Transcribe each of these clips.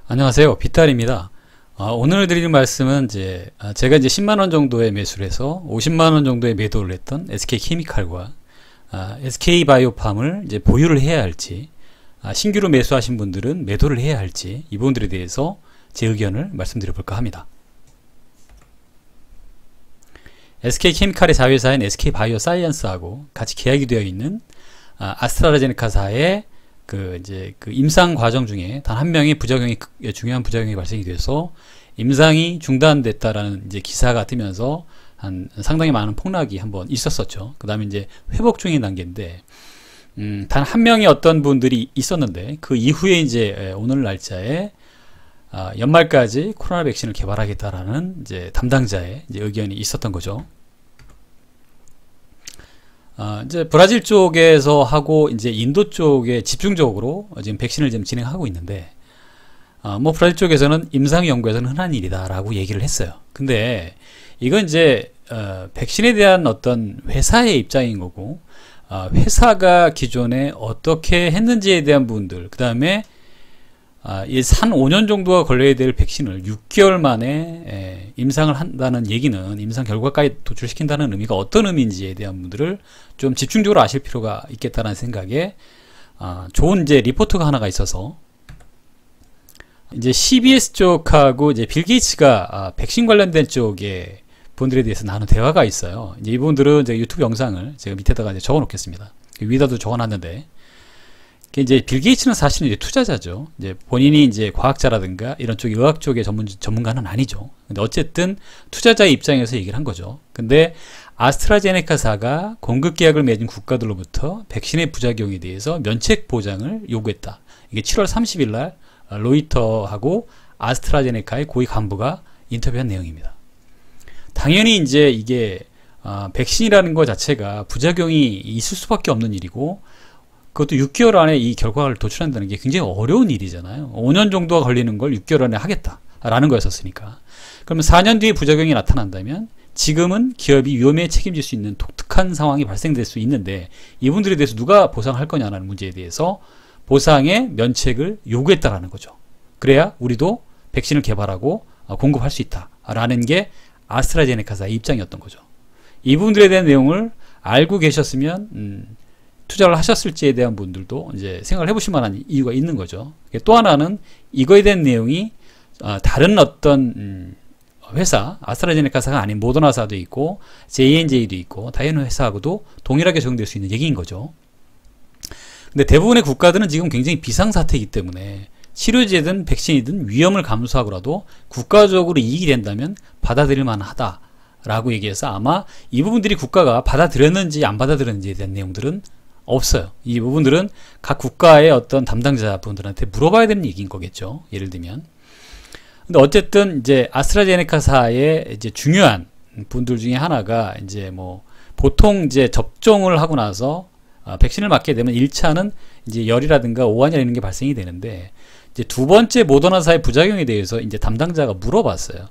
안녕하세요. 빗달입니다. 오늘 드릴 말씀은 제가 10만원 정도의 매수를 해서 50만원 정도의 매도를 했던 SK케미칼과 SK바이오팜을 이제 보유를 해야 할지, 신규로 매수하신 분들은 매도를 해야 할지, 이 부분들에 대해서 제 의견을 말씀드려 볼까 합니다. SK케미칼의 자회사인 SK바이오사이언스하고 같이 계약이 되어 있는 아스트라제네카사의 그 임상 과정 중에 단 한 명의 중요한 부작용이 발생이 돼서 임상이 중단됐다라는 이제 기사가 뜨면서 상당히 많은 폭락이 한번 있었었죠. 그 다음에 이제 회복 중인 단계인데, 단 한 명의 어떤 분들이 있었는데, 그 이후에 이제 오늘 날짜에 연말까지 코로나 백신을 개발하겠다라는 이제 담당자의 이제 의견이 있었던 거죠. 이제 브라질 쪽에서 하고 이제 인도 쪽에 집중적으로 지금 백신을 지금 진행하고 있는데, 브라질 쪽에서는 임상 연구에서는 흔한 일이다라고 얘기를 했어요. 근데 이건 이제 백신에 대한 어떤 회사의 입장인 거고, 회사가 기존에 어떻게 했는지에 대한 부분들, 그 다음에 한 5년 정도가 걸려야 될 백신을 6개월 만에 임상을 한다는 얘기는, 임상 결과까지 도출시킨다는 의미가 어떤 의미인지에 대한 분들을 좀 집중적으로 아실 필요가 있겠다는 생각에 좋은 이제 리포트가 하나가 있어서, 이제 CBS 쪽하고 이제 빌 게이츠가 백신 관련된 쪽의 분들에 대해서 나눈 대화가 있어요. 이제 이분들은 이제 유튜브 영상을 제가 밑에다가 이제 적어 놓겠습니다. 위에다도 적어 놨는데, 이제 빌 게이츠는 사실은 이제 투자자죠. 이제 본인이 이제 과학자라든가 이런 쪽 의학 쪽의 전문가는 아니죠. 근데 어쨌든 투자자의 입장에서 얘기를 한 거죠. 근데 아스트라제네카사가 공급 계약을 맺은 국가들로부터 백신의 부작용에 대해서 면책 보장을 요구했다. 이게 7월 30일 날 로이터하고 아스트라제네카의 고위 간부가 인터뷰한 내용입니다. 당연히 이제 이게 백신이라는 것 자체가 부작용이 있을 수밖에 없는 일이고, 그것도 6개월 안에 이 결과를 도출한다는 게 굉장히 어려운 일이잖아요. 5년 정도가 걸리는 걸 6개월 안에 하겠다라는 거였었으니까. 그러면 4년 뒤에 부작용이 나타난다면 지금은 기업이 위험에 책임질 수 있는 독특한 상황이 발생될 수 있는데, 이분들에 대해서 누가 보상할 거냐라는 문제에 대해서 보상의 면책을 요구했다라는 거죠. 그래야 우리도 백신을 개발하고 공급할 수 있다라는 게 아스트라제네카사의 입장이었던 거죠. 이분들에 대한 내용을 알고 계셨으면 투자를 하셨을지에 대한 분들도 이제 생각을 해보실 만한 이유가 있는 거죠. 또 하나는 이거에 대한 내용이 다른 어떤 회사, 아스트라제네카사가 아닌 모더나사도 있고 J&J도 있고 다른 회사하고도 동일하게 적용될 수 있는 얘기인 거죠. 근데 대부분의 국가들은 지금 굉장히 비상사태이기 때문에 치료제든 백신이든 위험을 감수하고라도 국가적으로 이익이 된다면 받아들일 만하다라고 얘기해서, 아마 이 부분들이 국가가 받아들였는지 안 받아들였는지에 대한 내용들은 없어요. 이 부분들은 각 국가의 어떤 담당자 분들한테 물어봐야 되는 얘기인 거겠죠. 예를 들면. 근데 어쨌든 이제 아스트라제네카사의 이제 중요한 분들 중에 하나가 이제 보통 이제 접종을 하고 나서 백신을 맞게 되면 1차는 이제 열이라든가 오한이나 이런 게 발생이 되는데, 이제 두 번째 모더나사의 부작용에 대해서 이제 담당자가 물어봤어요.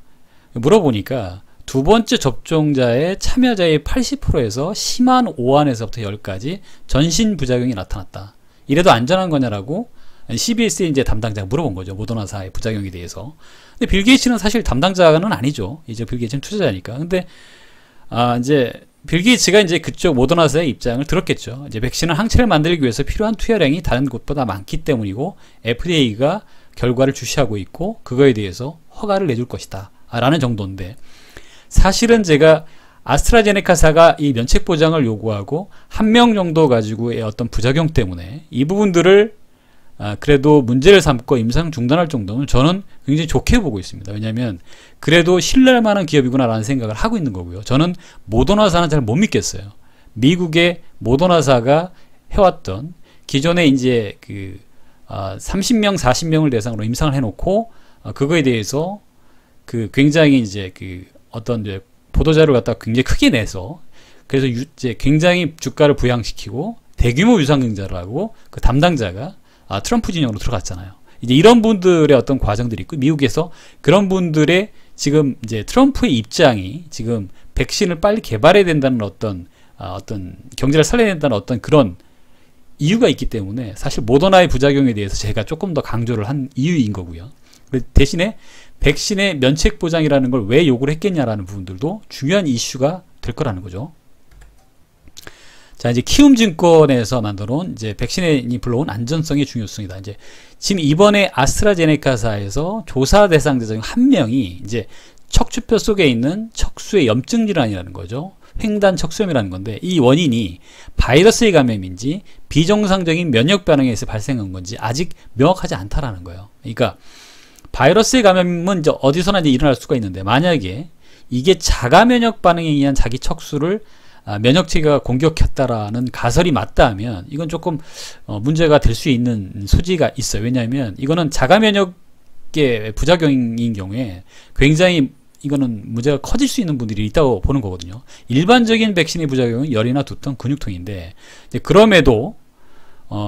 물어보니까 두 번째 접종자의 참여자의 80%에서 심한 오한에서부터 열까지 전신 부작용이 나타났다. 이래도 안전한 거냐라고 CBS의 이제 담당자가 물어본 거죠. 모더나사의 부작용에 대해서. 근데 빌 게이츠는 사실 담당자는 아니죠. 이제 빌 게이츠는 투자자니까. 근데 이제 빌 게이츠가 이제 그쪽 모더나사의 입장을 들었겠죠. 이제 백신은 항체를 만들기 위해서 필요한 투여량이 다른 곳보다 많기 때문이고, FDA가 결과를 주시하고 있고 그거에 대해서 허가를 내줄 것이다 라는 정도인데, 사실은 제가 아스트라제네카사가 이 면책 보장을 요구하고 한 명 정도 가지고의 어떤 부작용 때문에 이 부분들을 그래도 문제를 삼고 임상 중단할 정도면 저는 굉장히 좋게 보고 있습니다. 왜냐하면 그래도 신뢰할 만한 기업이구나 라는 생각을 하고 있는 거고요. 저는 모더나사는 잘 못 믿겠어요. 미국의 모더나사가 해왔던 기존에 이제 30명 40명을 대상으로 임상을 해놓고 그거에 대해서 굉장히 이제 어떤 이제 보도자료를 갖다가 굉장히 크게 내서, 그래서 이제 굉장히 주가를 부양시키고 대규모 유상증자를 하고 그 담당자가 트럼프 진영으로 들어갔잖아요. 이제 이런 분들의 어떤 과정들이 있고, 미국에서 그런 분들의 지금 이제 트럼프의 입장이 지금 백신을 빨리 개발해야 된다는 어떤 경제를 살려야 된다는 어떤 그런 이유가 있기 때문에 사실 모더나의 부작용에 대해서 제가 조금 더 강조를 한 이유인 거고요. 대신에 백신의 면책 보장이라는 걸 왜 요구를 했겠냐라는 부분들도 중요한 이슈가 될 거라는 거죠. 자, 이제 키움증권에서 만들어온 이제 백신이 불러온 안전성의 중요성이다. 이제 지금 이번에 아스트라제네카사에서 조사 대상자 중 한 명이 이제 척추뼈 속에 있는 척수의 염증 질환이라는 거죠. 횡단 척수염이라는 건데, 이 원인이 바이러스의 감염인지 비정상적인 면역 반응에 의해서 발생한 건지 아직 명확하지 않다라는 거예요. 그러니까 바이러스의 감염은 이제 어디서나 이제 일어날 수가 있는데, 만약에 이게 자가 면역 반응에 의한 자기 척수를 면역체계가 공격했다라는 가설이 맞다면 이건 조금 문제가 될 수 있는 소지가 있어요. 왜냐하면 이거는 자가 면역의 부작용인 경우에 굉장히 이거는 문제가 커질 수 있는 분들이 있다고 보는 거거든요. 일반적인 백신의 부작용은 열이나 두통, 근육통인데, 이제 그럼에도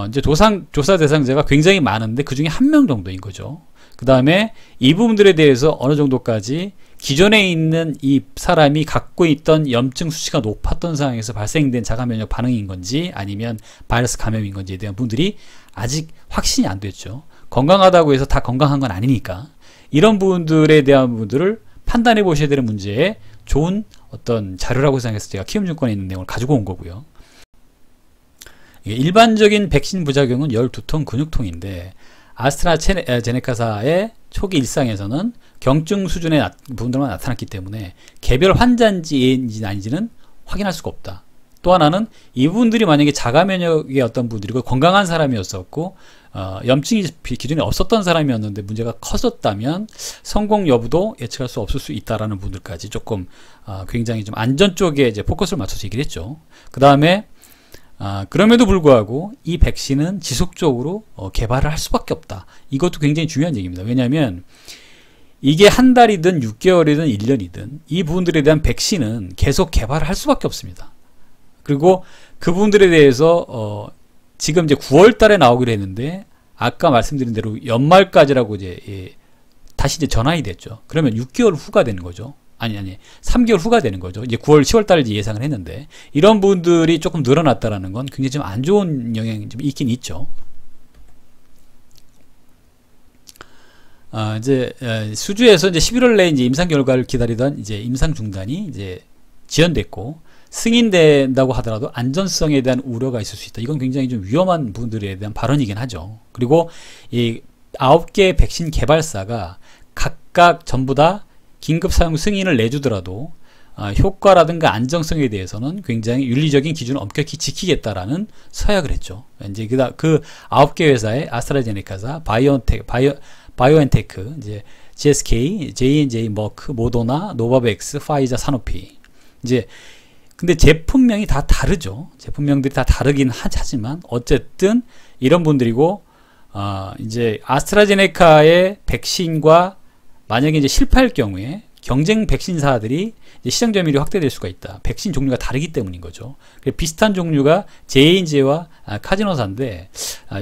이제 조사 대상자가 굉장히 많은데 그 중에 한 명 정도인 거죠. 그 다음에 이 부분들에 대해서 어느 정도까지 기존에 있는 이 사람이 갖고 있던 염증 수치가 높았던 상황에서 발생된 자가면역 반응인 건지 아니면 바이러스 감염인 건지에 대한 분들이 아직 확신이 안 됐죠. 건강하다고 해서 다 건강한 건 아니니까 이런 부분들에 대한 부분들을 판단해 보셔야 되는 문제에 좋은 어떤 자료라고 생각해서 제가 키움증권에 있는 내용을 가지고 온 거고요. 일반적인 백신 부작용은 열, 두통, 근육통인데 아스트라제네카사의 초기 일상에서는 경증 수준의 부분들만 나타났기 때문에 개별 환자인지 아닌지는 확인할 수가 없다. 또 하나는 이분들이 만약에 자가면역의 어떤 분들이고 건강한 사람이었었고 염증이 기존에 없었던 사람이었는데 문제가 커졌다면 성공 여부도 예측할 수 없을 수 있다라는 분들까지 조금 굉장히 좀 안전 쪽에 이제 포커스를 맞춰서 얘기를 했죠. 그 다음에 그럼에도 불구하고 이 백신은 지속적으로 개발을 할 수밖에 없다. 이것도 굉장히 중요한 얘기입니다. 왜냐하면 이게 한 달이든 6개월이든 1년이든 이 부분들에 대한 백신은 계속 개발을 할 수밖에 없습니다. 그리고 그 부분들에 대해서 지금 이제 9월 달에 나오기로 했는데 아까 말씀드린 대로 연말까지라고 이제 다시 이제 전환이 됐죠. 그러면 6개월 후가 되는 거죠. 아니 3개월 후가 되는 거죠. 이제 9월 10월 달을 예상을 했는데 이런 부분들이 조금 늘어났다라는 건 굉장히 좀 안 좋은 영향이 좀 있긴 있죠. 이제 수주에서 이제 11월 내에 이제 임상 결과를 기다리던 이제 임상 중단이 이제 지연됐고 승인된다고 하더라도 안전성에 대한 우려가 있을 수 있다. 이건 굉장히 좀 위험한 부분들에 대한 발언이긴 하죠. 그리고 이 9개 백신 개발사가 각각 전부 다 긴급 사용 승인을 내주더라도 효과라든가 안정성에 대해서는 굉장히 윤리적인 기준을 엄격히 지키겠다라는 서약을 했죠. 이제 그 9개 회사의 아스트라제네카사, 바이오엔테크, 이제 GSK, J&J, 머크, 모더나, 노바백스, 파이자, 사노피. 이제 근데 제품명이 다 다르죠. 제품명들이 다 다르긴 하지만 어쨌든 이런 분들이고 이제 아스트라제네카의 백신과 만약에 이제 실패할 경우에 경쟁 백신사들이 이제 시장 점유율이 확대될 수가 있다. 백신 종류가 다르기 때문인 거죠. 비슷한 종류가 J&J와 카지노사인데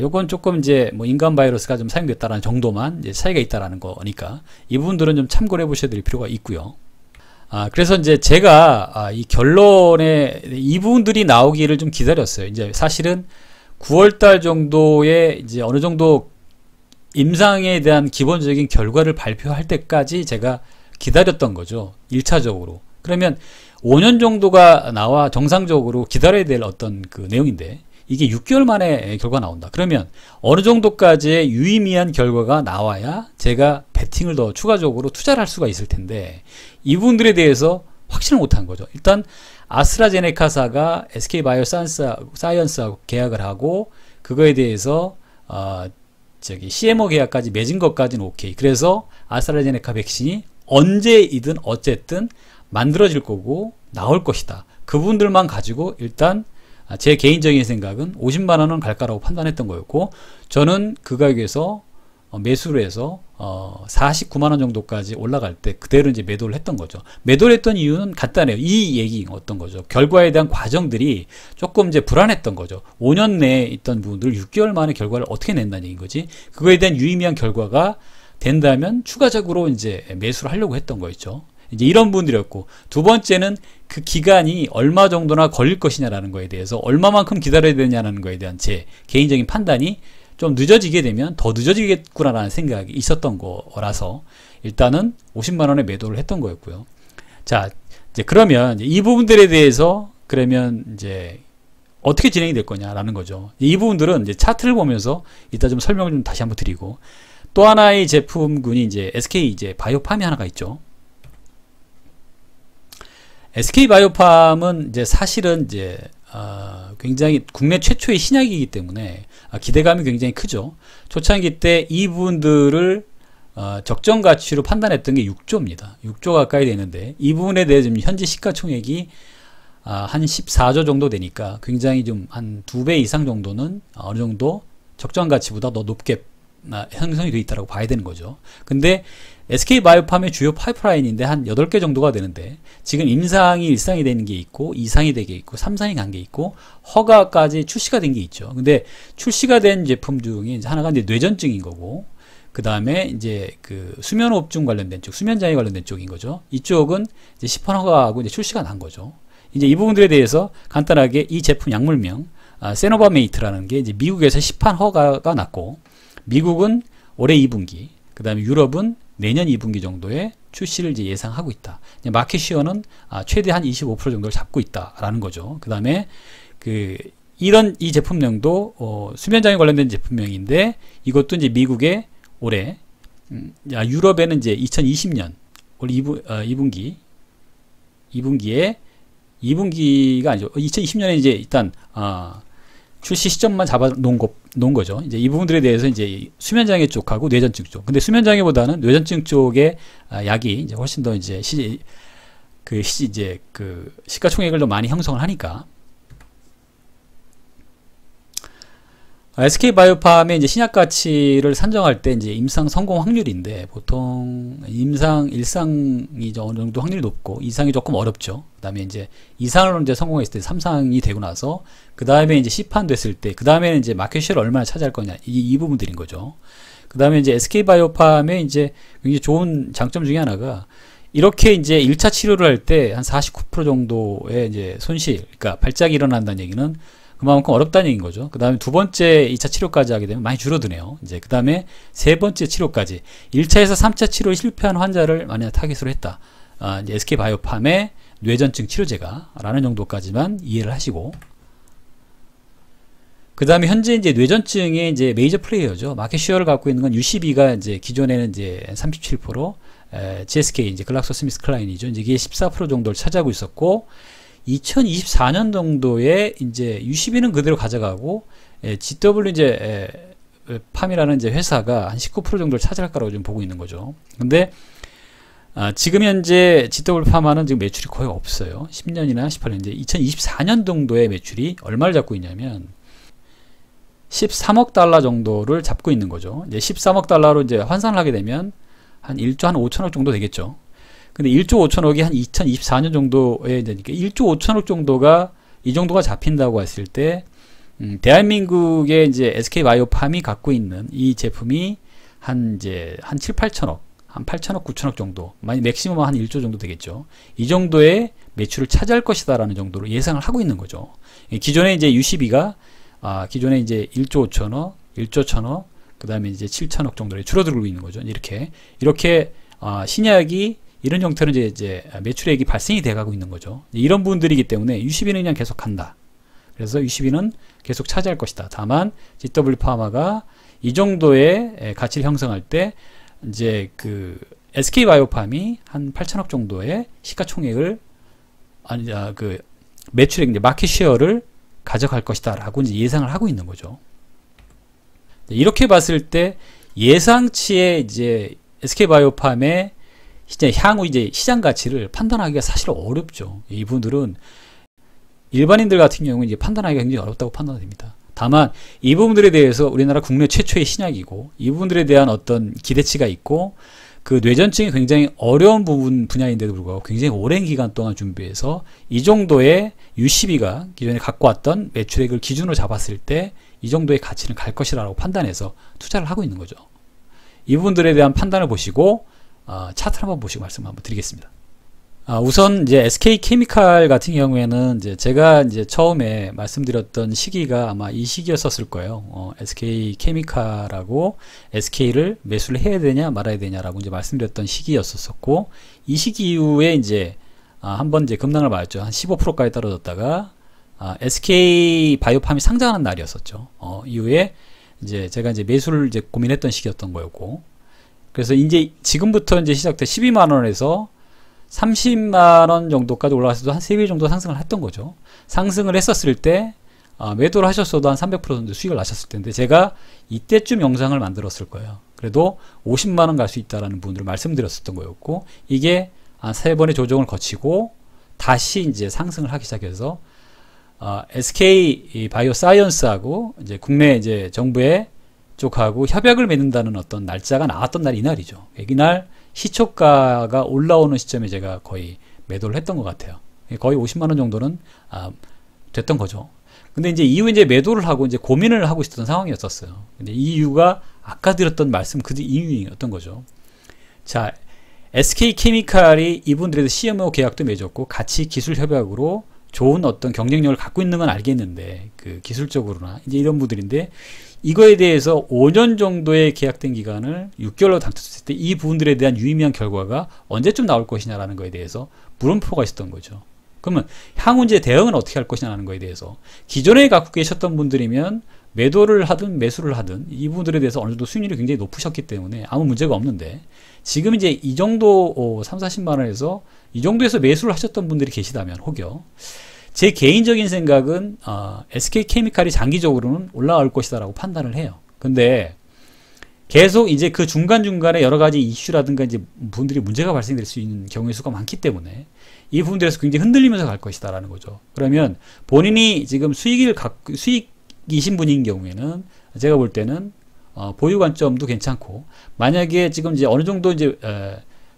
요건 조금 이제 뭐 인간 바이러스가 좀 사용됐다라는 정도만 이제 차이가 있다라는 거니까 이 부분들은 좀 참고를 해보셔야 될 필요가 있고요. 그래서 이제 제가 이 결론에 이 부분들이 나오기를 좀 기다렸어요. 이제 사실은 9월달 정도에 이제 어느 정도 임상에 대한 기본적인 결과를 발표할 때까지 제가 기다렸던 거죠. 1차적으로. 그러면 5년 정도가 나와 정상적으로 기다려야 될 어떤 그 내용인데 이게 6개월 만에 결과가 나온다. 그러면 어느 정도까지의 유의미한 결과가 나와야 제가 베팅을 더 추가적으로 투자를 할 수가 있을 텐데 이 부분들에 대해서 확신을 못한 거죠. 일단 아스트라제네카사가 SK바이오사이언스하고 계약을 하고 그거에 대해서 CMO 계약까지 맺은 것까지는 오케이. 그래서 아스트라제네카 백신이 언제이든 어쨌든 만들어질 거고 나올 것이다. 그 부분들만 가지고 일단 제 개인적인 생각은 50만 원은 갈까라고 판단했던 거였고 저는 그 가격에서 매수를 해서 49만 원 정도까지 올라갈 때 그대로 이제 매도를 했던 거죠. 매도를 했던 이유는 간단해요. 이 얘기 어떤 거죠. 결과에 대한 과정들이 조금 이제 불안했던 거죠. 5년 내에 있던 부분들 6개월 만에 결과를 어떻게 낸다는 얘기인 거지. 그거에 대한 유의미한 결과가 된다면 추가적으로 이제 매수를 하려고 했던 거였죠. 이제 이런 부분들이었고, 두 번째는 그 기간이 얼마 정도나 걸릴 것이냐라는 거에 대해서 얼마만큼 기다려야 되냐는 거에 대한 제 개인적인 판단이 좀 늦어지게 되면 더 늦어지겠구나라는 생각이 있었던 거라서 일단은 50만 원에 매도를 했던 거였고요. 자, 이제 그러면 이 부분들에 대해서 그러면 이제 어떻게 진행이 될 거냐라는 거죠. 이 부분들은 이제 차트를 보면서 이따 좀 설명을 좀 다시 한번 드리고, 또 하나의 제품군이 이제 SK 이제 바이오팜이 하나가 있죠. SK 바이오팜은 이제 사실은 이제 굉장히 국내 최초의 신약이기 때문에 기대감이 굉장히 크죠. 초창기 때 이 부분들을 적정 가치로 판단했던 게 6조입니다. 6조 가까이 되는데 이 부분에 대해 지금 현재 시가총액이 한 14조 정도 되니까 굉장히 좀 한 2배 이상 정도는 어느 정도 적정 가치보다 더 높게 형성이 되어 있다고 봐야 되는 거죠. 근데 SK 바이오팜의 주요 파이프라인인데 한 8개 정도가 되는데 지금 임상이 1상이 되는 게 있고 2상이 되게 있고 3상이 간 게 있고 허가까지 출시가 된 게 있죠. 근데 출시가 된 제품 중에 하나가 이제 뇌전증인 거고, 그 다음에 이제 그 수면호흡증 관련된 쪽, 수면장애 관련된 쪽인 거죠. 이쪽은 이제 시판 허가하고 이제 출시가 난 거죠. 이제 이 부분들에 대해서 간단하게 이 제품 약물명 세노바메이트라는 게 이제 미국에서 시판 허가가 났고, 미국은 올해 2분기, 그 다음에 유럽은 내년 2분기 정도에 출시를 이제 예상하고 있다. 마켓 시어는 최대 한 25% 정도를 잡고 있다라는 거죠. 그 다음에 이 제품명도 수면장애 관련된 제품명인데 이것도 이제 미국의 올해, 유럽에는 이제 2020년 올 2분기가 아니죠. 2020년에 이제 일단 출시 시점만 잡아 놓은 거죠. 이제 이 부분들에 대해서 이제 수면장애 쪽하고 뇌전증 쪽. 근데 수면장애보다는 뇌전증 쪽의 약이 이제 훨씬 더 이제 시가총액을 더 많이 형성을 하니까. SK 바이오팜의 이제 신약 가치를 산정할 때 이제 임상 성공 확률인데 보통 임상 1상이 어느 정도 확률이 높고 2상이 조금 어렵죠. 그다음에 이제 2상을 이제 성공했을 때 3상이 되고 나서 그다음에 이제 시판 됐을 때 그다음에는 이제 마켓 쉐어를 얼마나 차지할 거냐 이 부분들인 거죠. 그다음에 이제 SK 바이오팜의 이제 굉장히 좋은 장점 중에 하나가 이렇게 이제 1차 치료를 할 때 한 49% 정도의 이제 손실, 그러니까 발작이 일어난다는 얘기는 그만큼 어렵다는 얘기인 거죠. 그 다음에 두 번째 2차 치료까지 하게 되면 많이 줄어드네요. 이제 그 다음에 세 번째 치료까지 1차에서 3차 치료에 실패한 환자를 만약 타깃으로 했다. 이제 SK 바이오팜의 뇌전증 치료제가 라는 정도까지만 이해를 하시고, 그 다음에 현재 이제 뇌전증의 이제 메이저 플레이어죠. 마켓 쉐어를 갖고 있는 건 UCB가 이제 기존에는 이제 37%, GSK 이제 글락소스미스 클라인이죠. 이제 이게 14% 정도를 차지하고 있었고, 2024년 정도에 이제 UCB는 그대로 가져가고 GW 이제 팜이라는 이제 회사가 한 19% 정도를 차지할 거라고 좀 보고 있는 거죠. 근데 지금 현재 GW 팜은 지금 매출이 거의 없어요. 10년이나 18년 이제 2024년 정도의 매출이 얼마를 잡고 있냐면 13억 달러 정도를 잡고 있는 거죠. 이제 13억 달러로 이제 환산을 하게 되면 한 1조 한 5천억 정도 되겠죠. 근데 1조 5천억이 한 2024년 정도에 되니까 1조 5천억 정도가 이 정도가 잡힌다고 했을 때 대한민국의 이제 SK 바이오팜이 갖고 있는 이 제품이 한 7, 8천억, 한 8천억, 9천억 정도, 많이 맥시멈 한 1조 정도 되겠죠. 이 정도의 매출을 차지할 것이다라는 정도로 예상을 하고 있는 거죠. 기존에 이제 UCB가 기존에 이제 1조 5천억, 1조 1천억, 그다음에 이제 7천억 정도로 줄어들고 있는 거죠. 이렇게 신약이 이런 형태로 이제 매출액이 발생이 돼가고 있는 거죠. 이런 부분들이기 때문에 UCB는 그냥 계속 간다. 그래서 UCB는 계속 차지할 것이다. 다만 GW 파마가 이 정도의 가치를 형성할 때 이제 그 SK 바이오팜이 한 8천억 정도의 시가총액을 그 매출액 이제 마켓 쉐어를 가져갈 것이다라고 이제 예상을 하고 있는 거죠. 이렇게 봤을 때 예상치의 이제 SK 바이오팜의 향후 이제 시장 가치를 판단하기가 사실 어렵죠. 이분들은 일반인들 같은 경우는 이제 판단하기가 굉장히 어렵다고 판단됩니다. 다만 이 부분들에 대해서 우리나라 국내 최초의 신약이고 이 부분들에 대한 어떤 기대치가 있고 그 뇌전증이 굉장히 어려운 분야인데도 불구하고 굉장히 오랜 기간 동안 준비해서 이 정도의 UCB가 기존에 갖고 왔던 매출액을 기준으로 잡았을 때 이 정도의 가치는 갈 것이라고 판단해서 투자를 하고 있는 거죠. 이 부분들에 대한 판단을 보시고 차트를 한번 보시고 말씀 한번 드리겠습니다. 우선 이제 SK케미칼 같은 경우에는 이제 제가 이제 처음에 말씀드렸던 시기가 아마 이 시기였었을 거예요. SK케미칼하고 SK를 매수를 해야 되냐 말아야 되냐라고 이제 말씀드렸던 시기였었고, 이 시기 이후에 이제 한번 이제 급락을 맞았죠. 한 15%까지 떨어졌다가 SK 바이오팜이 상장하는 날이었었죠. 이후에 이제 제가 이제 매수를 이제 고민했던 시기였던 거였고, 그래서 이제 지금부터 이제 시작돼 12만 원에서 30만 원 정도까지 올라갔어도 한 3배 정도 상승을 했던 거죠. 상승을 했었을 때 매도를 하셨어도 한 300% 정도 수익을 나셨을 텐데, 제가 이때쯤 영상을 만들었을 거예요. 그래도 50만 원 갈 수 있다라는 부분들을 말씀드렸었던 거였고, 이게 한 3번의 조정을 거치고 다시 이제 상승을 하기 시작해서 SK 바이오사이언스하고 이제 국내 이제 정부의 쪽하고 협약을 맺는다는 어떤 날짜가 나왔던 날이 이날이죠. 이날 시초가가 올라오는 시점에 제가 거의 매도를 했던 것 같아요. 거의 50만원 정도는 됐던 거죠. 근데 이제 이후 이제 매도를 하고 이제 고민을 하고 있었던 상황이었었어요. 근데 이 이유가 아까 드렸던 말씀 그 이유였던 거죠. 자, SK케미칼이 이분들에도 CMO 계약도 맺었고 같이 기술 협약으로 좋은 어떤 경쟁력을 갖고 있는 건 알겠는데, 그 기술적으로나 이제 이런 분들인데, 이거에 대해서 5년 정도의 계약된 기간을 6개월로 당겼을 때 이 부분들에 대한 유의미한 결과가 언제쯤 나올 것이냐라는 거에 대해서 물음표가 있었던 거죠. 그러면 향후 이제 대응은 어떻게 할 것이냐는 거에 대해서 기존에 갖고 계셨던 분들이면 매도를 하든 매수를 하든 이 부분들에 대해서 어느 정도 수익률이 굉장히 높으셨기 때문에 아무 문제가 없는데, 지금 이제 이 정도 3, 40만 원에서 이 정도에서 매수를 하셨던 분들이 계시다면, 혹여 제 개인적인 생각은 SK케미칼이 장기적으로는 올라갈 것이다 라고 판단을 해요. 근데 계속 이제 그 중간중간에 여러 가지 이슈라든가 이제 분들이 문제가 발생될 수 있는 경우의 수가 많기 때문에 이 부분들에서 굉장히 흔들리면서 갈 것이다 라는 거죠. 그러면 본인이 지금 수익이신 분인 경우에는 제가 볼 때는 보유 관점도 괜찮고, 만약에 지금 이제 어느 정도 이제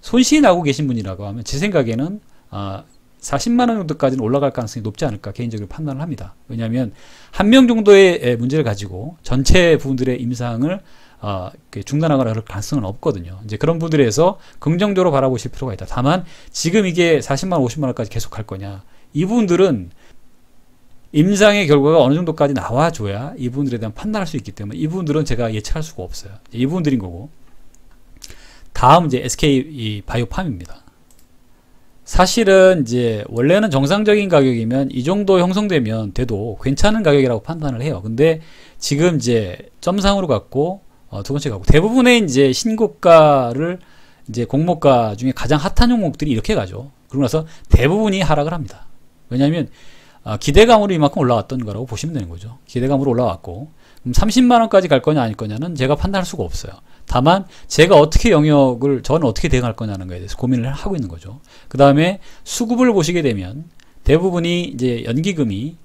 손실이 나고 계신 분이라고 하면 제 생각에는 40만 원 정도까지는 올라갈 가능성이 높지 않을까 개인적으로 판단을 합니다. 왜냐하면 한 명 정도의 문제를 가지고 전체 부분들의 임상을 중단하거나 그럴 가능성은 없거든요. 이제 그런 부분들에서 긍정적으로 바라보실 필요가 있다. 다만 지금 이게 40만 원, 50만 원까지 계속 갈 거냐, 이 부분들은 임상의 결과가 어느 정도까지 나와줘야 이 부분들에 대한 판단할 수 있기 때문에 이 부분들은 제가 예측할 수가 없어요. 이 부분들인 거고, 다음 이제 SK 바이오팜입니다. 사실은 이제 원래는 정상적인 가격이면 이 정도 형성되면 돼도 괜찮은 가격이라고 판단을 해요. 근데 지금 이제 점상으로 갔고 두 번째 가고, 대부분의 이제 신고가를 이제 공모가 중에 가장 핫한 종목들이 이렇게 가죠. 그러고 나서 대부분이 하락을 합니다. 왜냐하면 기대감으로 이만큼 올라왔던 거라고 보시면 되는 거죠. 기대감으로 올라왔고, 그럼 30만 원까지 갈 거냐 아닐 거냐는 제가 판단할 수가 없어요. 다만 제가 어떻게 저는 어떻게 대응할 거냐는 거에 대해서 고민을 하고 있는 거죠. 그 다음에 수급을 보시게 되면 대부분이 이제 연기금이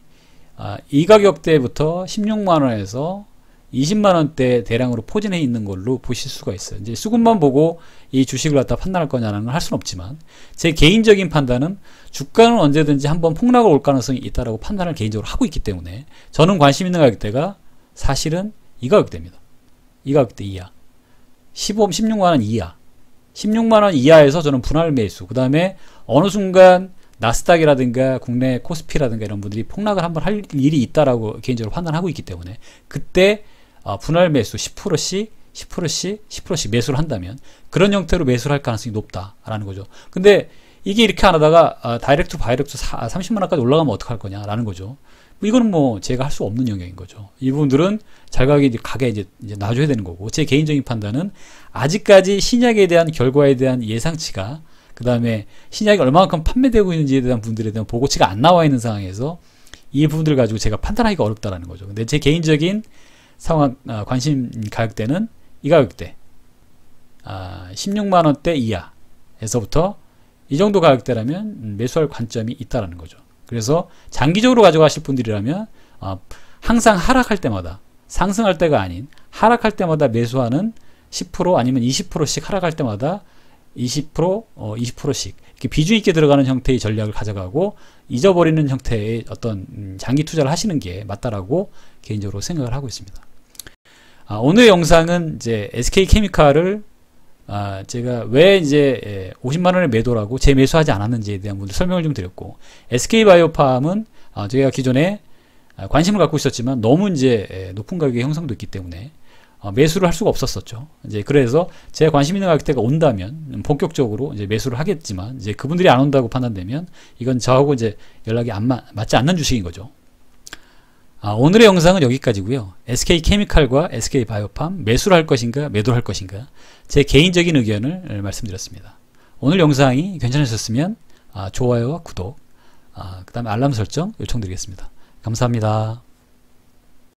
이 가격대부터 16만 원에서 20만 원대 대량으로 포진해 있는 걸로 보실 수가 있어요. 이제 수급만 보고 이 주식을 갖다 판단할 거냐는 걸 할 수는 없지만, 제 개인적인 판단은 주가는 언제든지 한번 폭락을 올 가능성이 있다라고 판단을 개인적으로 하고 있기 때문에 저는 관심 있는 가격대가 사실은 이 가격대입니다. 이 가격대 이하. 16만 원 이하. 16만 원 이하에서 저는 분할 매수. 그 다음에 어느 순간 나스닥이라든가 국내 코스피라든가 이런 분들이 폭락을 한번 할 일이 있다라고 개인적으로 판단하고 있기 때문에 그때 분할 매수 10%씩 10%씩 10%씩 매수를 한다면 그런 형태로 매수를 할 가능성이 높다라는 거죠. 근데 이게 이렇게 안 하다가 다이렉트 바이렉트 30만 원까지 올라가면 어떡할 거냐라는 거죠. 이거는 뭐 제가 할 수 없는 영역인 거죠. 이 부분들은 자각이 가게 이제 놔줘야 되는 거고, 제 개인적인 판단은 아직까지 신약에 대한 결과에 대한 예상치가, 그 다음에 신약이 얼마만큼 판매되고 있는지에 대한 분들에 대한 보고치가 안 나와 있는 상황에서 이 부분들을 가지고 제가 판단하기가 어렵다라는 거죠. 근데 제 개인적인 상황, 관심 가격대는 이 가격대, 16만 원대 이하에서부터 이 정도 가격대라면 매수할 관점이 있다라는 거죠. 그래서 장기적으로 가져가실 분들이라면 항상 하락할 때마다, 상승할 때가 아닌 하락할 때마다 매수하는 10% 아니면 20%씩 하락할 때마다 20%, 20%씩 이렇게 비중 있게 들어가는 형태의 전략을 가져가고 잊어버리는 형태의 어떤 장기 투자를 하시는 게 맞다라고 개인적으로 생각을 하고 있습니다. 오늘 영상은 이제 SK케미칼을 제가 왜 이제 50만 원의 매도라고 재매수하지 않았는지에 대한 부분을 설명을 좀 드렸고, SK바이오팜은 저희가 기존에 관심을 갖고 있었지만 너무 이제 높은 가격의 형성도 있기 때문에 매수를 할 수가 없었었죠. 이제 그래서 제가 관심 있는 가격대가 온다면 본격적으로 이제 매수를 하겠지만, 이제 그분들이 안 온다고 판단되면 이건 저하고 이제 연락이 맞지 않는 주식인 거죠. 오늘의 영상은 여기까지고요. SK케미칼과 SK바이오팜 매수를 할 것인가 매도를 할 것인가, 제 개인적인 의견을 말씀드렸습니다. 오늘 영상이 괜찮으셨으면 좋아요와 구독, 그 다음에 알람 설정 요청드리겠습니다. 감사합니다.